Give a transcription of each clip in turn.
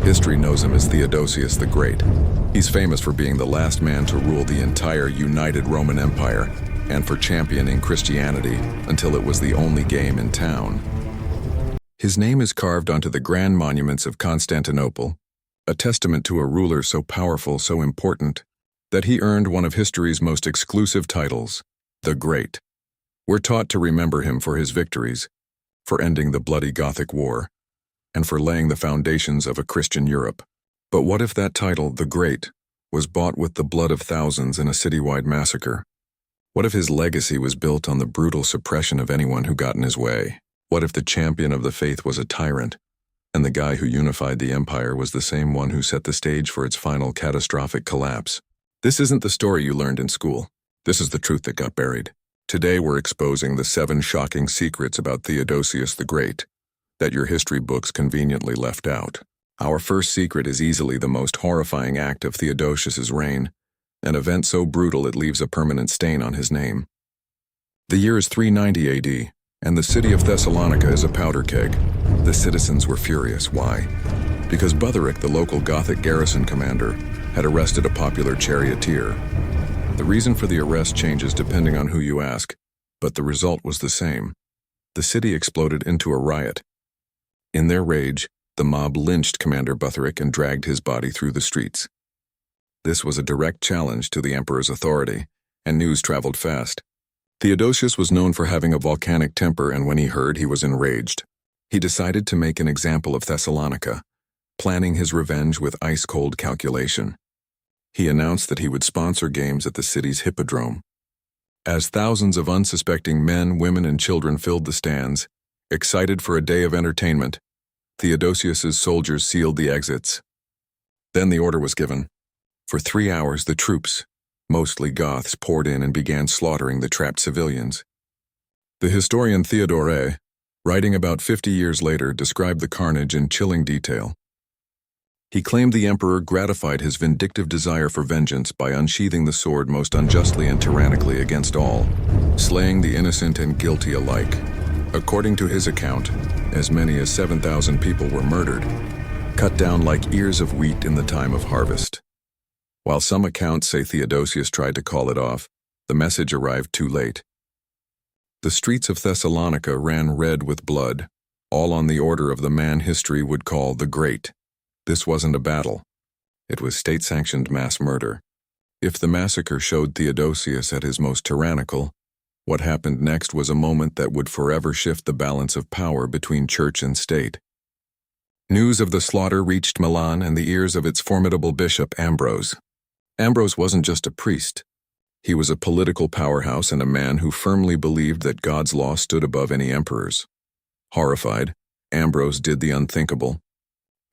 History knows him as Theodosius the Great. He's famous for being the last man to rule the entire united Roman Empire and for championing Christianity until it was the only game in town. His name is carved onto the grand monuments of Constantinople, a testament to a ruler so powerful, so important, that he earned one of history's most exclusive titles, the Great. We're taught to remember him for his victories, for ending the bloody Gothic War, and for laying the foundations of a Christian Europe. But what if that title, the Great, was bought with the blood of thousands in a citywide massacre? What if his legacy was built on the brutal suppression of anyone who got in his way? What if the champion of the faith was a tyrant, and the guy who unified the empire was the same one who set the stage for its final catastrophic collapse? This isn't the story you learned in school. This is the truth that got buried. Today we're exposing the 7 shocking secrets about Theodosius the Great that your history books conveniently left out. Our first secret is easily the most horrifying act of Theodosius's reign, an event so brutal it leaves a permanent stain on his name. The year is 390 AD, and the city of Thessalonica is a powder keg. The citizens were furious. Why? Because Butheric, the local Gothic garrison commander, had arrested a popular charioteer. The reason for the arrest changes depending on who you ask, but the result was the same. The city exploded into a riot. In their rage, the mob lynched Commander Butheric and dragged his body through the streets. This was a direct challenge to the emperor's authority, and news traveled fast. Theodosius was known for having a volcanic temper, and when he heard, he was enraged. He decided to make an example of Thessalonica, planning his revenge with ice-cold calculation. He announced that he would sponsor games at the city's hippodrome. As thousands of unsuspecting men, women, and children filled the stands, excited for a day of entertainment, Theodosius's soldiers sealed the exits. Then the order was given. For 3 hours, the troops, mostly Goths, poured in and began slaughtering the trapped civilians. The historian Theodore, writing about 50 years later, described the carnage in chilling detail. He claimed the emperor gratified his vindictive desire for vengeance by unsheathing the sword most unjustly and tyrannically against all, slaying the innocent and guilty alike. According to his account, as many as 7,000 people were murdered, cut down like ears of wheat in the time of harvest. While some accounts say Theodosius tried to call it off, the message arrived too late. The streets of Thessalonica ran red with blood, all on the order of the man history would call the Great. This wasn't a battle. It was state-sanctioned mass murder. If the massacre showed Theodosius at his most tyrannical, what happened next was a moment that would forever shift the balance of power between church and state. News of the slaughter reached Milan and the ears of its formidable bishop, Ambrose. Ambrose wasn't just a priest. He was a political powerhouse and a man who firmly believed that God's law stood above any emperor's. Horrified, Ambrose did the unthinkable.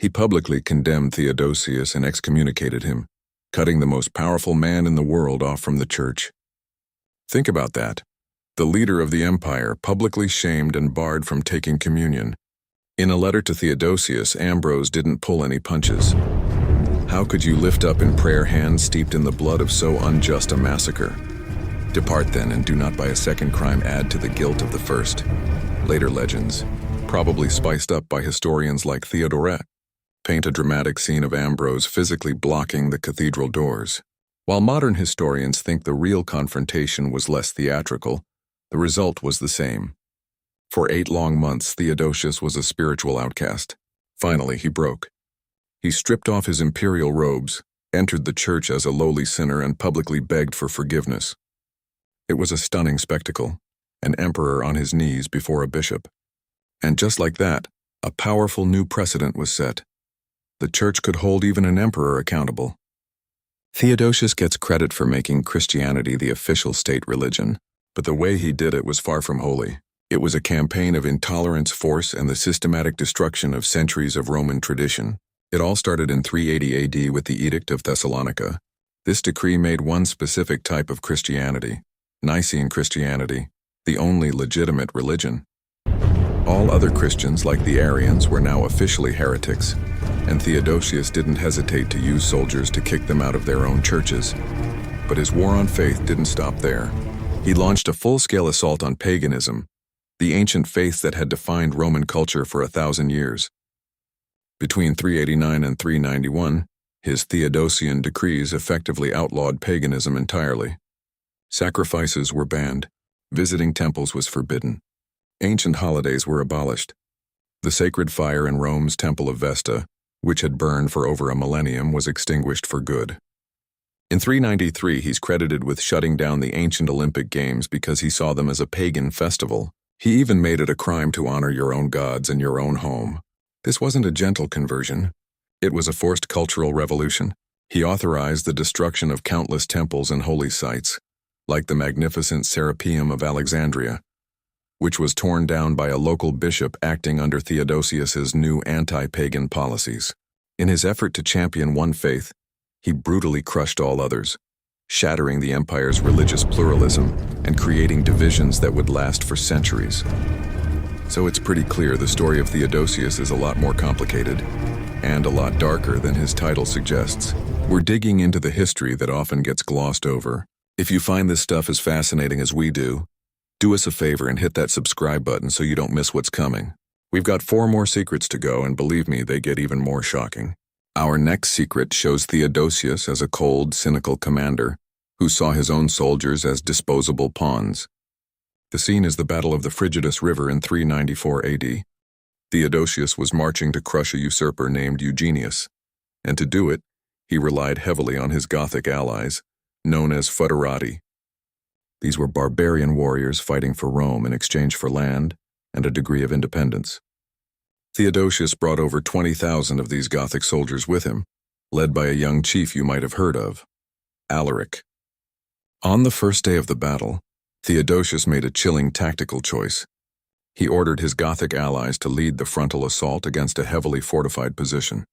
He publicly condemned Theodosius and excommunicated him, cutting the most powerful man in the world off from the church. Think about that. The leader of the empire publicly shamed and barred from taking communion. In a letter to Theodosius, Ambrose didn't pull any punches. How could you lift up in prayer hands steeped in the blood of so unjust a massacre? Depart then, and do not by a second crime add to the guilt of the first. Later legends, probably spiced up by historians like Theodore, paint a dramatic scene of Ambrose physically blocking the cathedral doors. While modern historians think the real confrontation was less theatrical, the result was the same. For 8 long months, Theodosius was a spiritual outcast. Finally, he broke. He stripped off his imperial robes, entered the church as a lowly sinner, and publicly begged for forgiveness. It was a stunning spectacle, an emperor on his knees before a bishop. And just like that, a powerful new precedent was set. The church could hold even an emperor accountable. Theodosius gets credit for making Christianity the official state religion, but the way he did it was far from holy. It was a campaign of intolerance, force, and the systematic destruction of centuries of Roman tradition. It all started in 380 AD with the Edict of Thessalonica. This decree made one specific type of Christianity, Nicene Christianity, the only legitimate religion. All other Christians, like the Arians, were now officially heretics, and Theodosius didn't hesitate to use soldiers to kick them out of their own churches. But his war on faith didn't stop there. He launched a full-scale assault on paganism, the ancient faith that had defined Roman culture for 1,000 years. Between 389 and 391, his Theodosian decrees effectively outlawed paganism entirely. Sacrifices were banned. Visiting temples was forbidden. Ancient holidays were abolished. The sacred fire in Rome's Temple of Vesta, which had burned for over a millennium, was extinguished for good. In 393, he's credited with shutting down the ancient Olympic Games because he saw them as a pagan festival. He even made it a crime to honor your own gods in your own home. This wasn't a gentle conversion. It was a forced cultural revolution. He authorized the destruction of countless temples and holy sites, like the magnificent Serapeum of Alexandria, which was torn down by a local bishop acting under Theodosius's new anti-pagan policies. In his effort to champion one faith, he brutally crushed all others, shattering the empire's religious pluralism and creating divisions that would last for centuries. So it's pretty clear the story of Theodosius is a lot more complicated and a lot darker than his title suggests. We're digging into the history that often gets glossed over. If you find this stuff as fascinating as we do us a favor and hit that subscribe button so you don't miss what's coming. We've got 4 more secrets to go, and believe me, they get even more shocking. Our next secret shows Theodosius as a cold, cynical commander who saw his own soldiers as disposable pawns. The scene is the Battle of the Frigidus River in 394 AD. Theodosius was marching to crush a usurper named Eugenius, and to do it, he relied heavily on his Gothic allies, known as foederati. These were barbarian warriors fighting for Rome in exchange for land and a degree of independence. Theodosius brought over 20,000 of these Gothic soldiers with him, led by a young chief you might have heard of, Alaric. On the first day of the battle, Theodosius made a chilling tactical choice. He ordered his Gothic allies to lead the frontal assault against a heavily fortified position.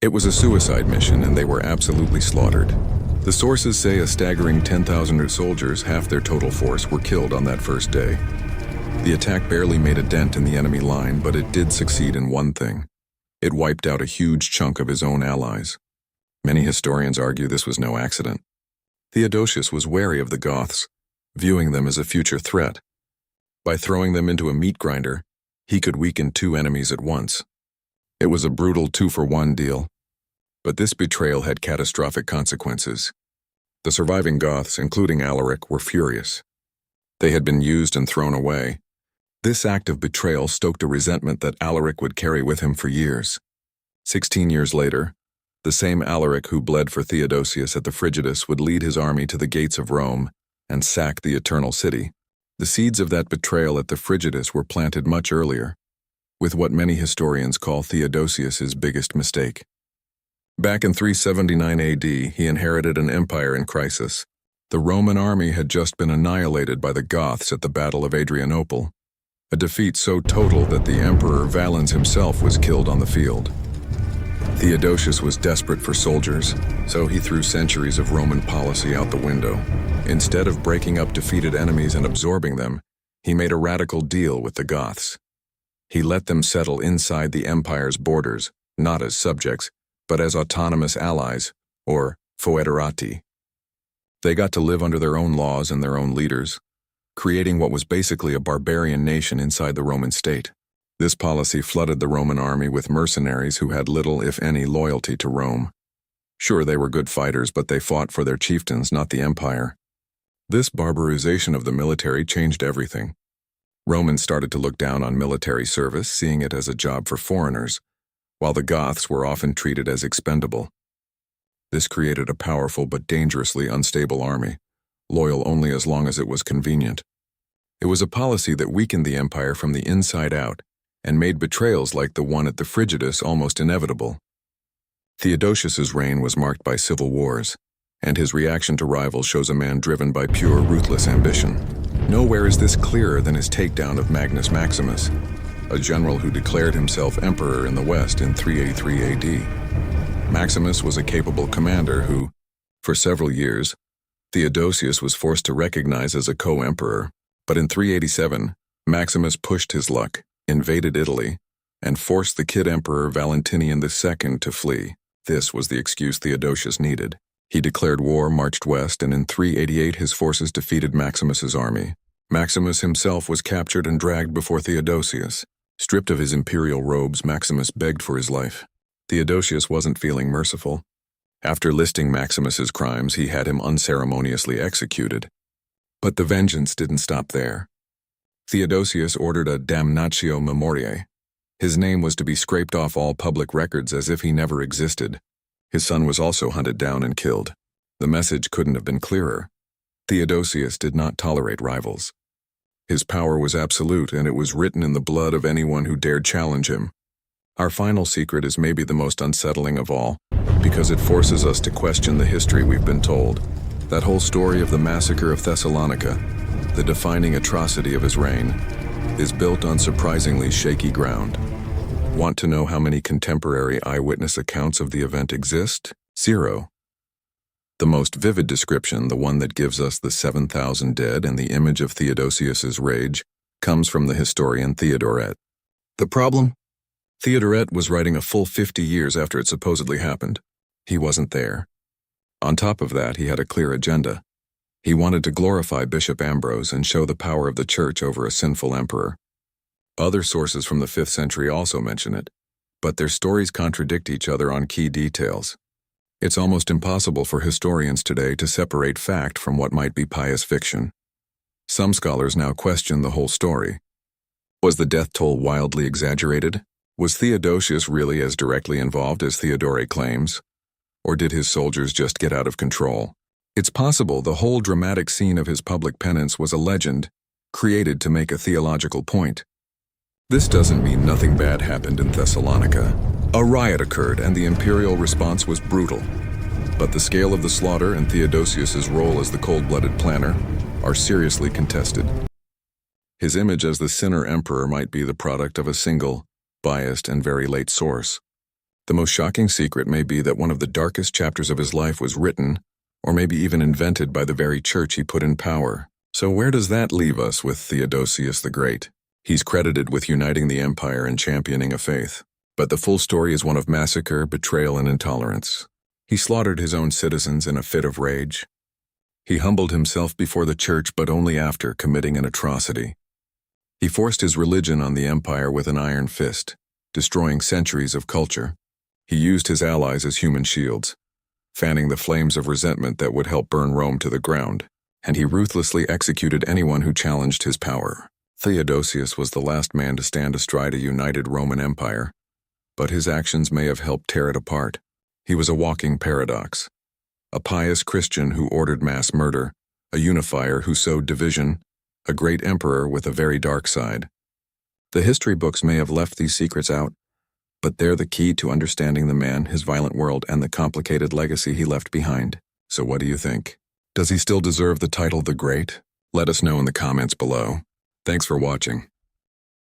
It was a suicide mission, and they were absolutely slaughtered. The sources say a staggering 10,000 soldiers, half their total force, were killed on that first day. The attack barely made a dent in the enemy line, but it did succeed in one thing. It wiped out a huge chunk of his own allies. Many historians argue this was no accident. Theodosius was wary of the Goths, viewing them as a future threat. By throwing them into a meat grinder, he could weaken 2 enemies at once. It was a brutal 2-for-1 deal. But this betrayal had catastrophic consequences. The surviving Goths, including Alaric, were furious. They had been used and thrown away. This act of betrayal stoked a resentment that Alaric would carry with him for years. 16 years later, the same Alaric who bled for Theodosius at the Frigidus would lead his army to the gates of Rome and sack the Eternal City. The seeds of that betrayal at the Frigidus were planted much earlier, with what many historians call Theodosius's biggest mistake. Back in 379 AD, he inherited an empire in crisis. The Roman army had just been annihilated by the Goths at the Battle of Adrianople, a defeat so total that the Emperor Valens himself was killed on the field. Theodosius was desperate for soldiers, so he threw centuries of Roman policy out the window. Instead of breaking up defeated enemies and absorbing them, he made a radical deal with the Goths. He let them settle inside the empire's borders, not as subjects, but as autonomous allies, or foederati. They got to live under their own laws and their own leaders, creating what was basically a barbarian nation inside the Roman state. This policy flooded the Roman army with mercenaries who had little, if any, loyalty to Rome. Sure, they were good fighters, but they fought for their chieftains, not the empire. This barbarization of the military changed everything. Romans started to look down on military service, seeing it as a job for foreigners, while the Goths were often treated as expendable. This created a powerful but dangerously unstable army, loyal only as long as it was convenient. It was a policy that weakened the empire from the inside out and made betrayals like the one at the Frigidus almost inevitable. Theodosius's reign was marked by civil wars, and his reaction to rivals shows a man driven by pure, ruthless ambition. Nowhere is this clearer than his takedown of Magnus Maximus, a general who declared himself emperor in the West in 383 AD. Maximus was a capable commander who, for several years, Theodosius was forced to recognize as a co-emperor. But in 387, Maximus pushed his luck, invaded Italy, and forced the kid emperor Valentinian II to flee. This was the excuse Theodosius needed. He declared war, marched west, and in 388 his forces defeated Maximus's army. Maximus himself was captured and dragged before Theodosius. Stripped of his imperial robes, Maximus begged for his life. Theodosius wasn't feeling merciful. After listing Maximus's crimes, he had him unceremoniously executed. But the vengeance didn't stop there. Theodosius ordered a damnatio memoriae. His name was to be scraped off all public records as if he never existed. His son was also hunted down and killed. The message couldn't have been clearer. Theodosius did not tolerate rivals. His power was absolute, and it was written in the blood of anyone who dared challenge him. Our final secret is maybe the most unsettling of all, because it forces us to question the history we've been told. That whole story of the massacre of Thessalonica, the defining atrocity of his reign, is built on surprisingly shaky ground. Want to know how many contemporary eyewitness accounts of the event exist? 0. The most vivid description, the one that gives us the 7,000 dead and the image of Theodosius's rage, comes from the historian Theodoret. The problem? Theodoret was writing a full 50 years after it supposedly happened. He wasn't there. On top of that, he had a clear agenda. He wanted to glorify Bishop Ambrose and show the power of the church over a sinful emperor. Other sources from the 5th century also mention it, but their stories contradict each other on key details. It's almost impossible for historians today to separate fact from what might be pious fiction. Some scholars now question the whole story. Was the death toll wildly exaggerated? Was Theodosius really as directly involved as Theodoret claims? Or did his soldiers just get out of control? It's possible the whole dramatic scene of his public penance was a legend, created to make a theological point. This doesn't mean nothing bad happened in Thessalonica. A riot occurred and the imperial response was brutal. But the scale of the slaughter and Theodosius's role as the cold-blooded planner are seriously contested. His image as the sinner emperor might be the product of a single, biased, and very late source. The most shocking secret may be that one of the darkest chapters of his life was written, or maybe even invented by the very church he put in power. So where does that leave us with Theodosius the Great? He's credited with uniting the empire and championing a faith. But the full story is one of massacre, betrayal, and intolerance. He slaughtered his own citizens in a fit of rage. He humbled himself before the church, but only after committing an atrocity. He forced his religion on the empire with an iron fist, destroying centuries of culture. He used his allies as human shields, fanning the flames of resentment that would help burn Rome to the ground, and he ruthlessly executed anyone who challenged his power. Theodosius was the last man to stand astride a united Roman Empire, but his actions may have helped tear it apart. He was a walking paradox, a pious Christian who ordered mass murder, a unifier who sowed division, a great emperor with a very dark side. The history books may have left these secrets out, but they're the key to understanding the man, his violent world, and the complicated legacy he left behind. So what do you think? Does he still deserve the title The Great? Let us know in the comments below. Thanks for watching.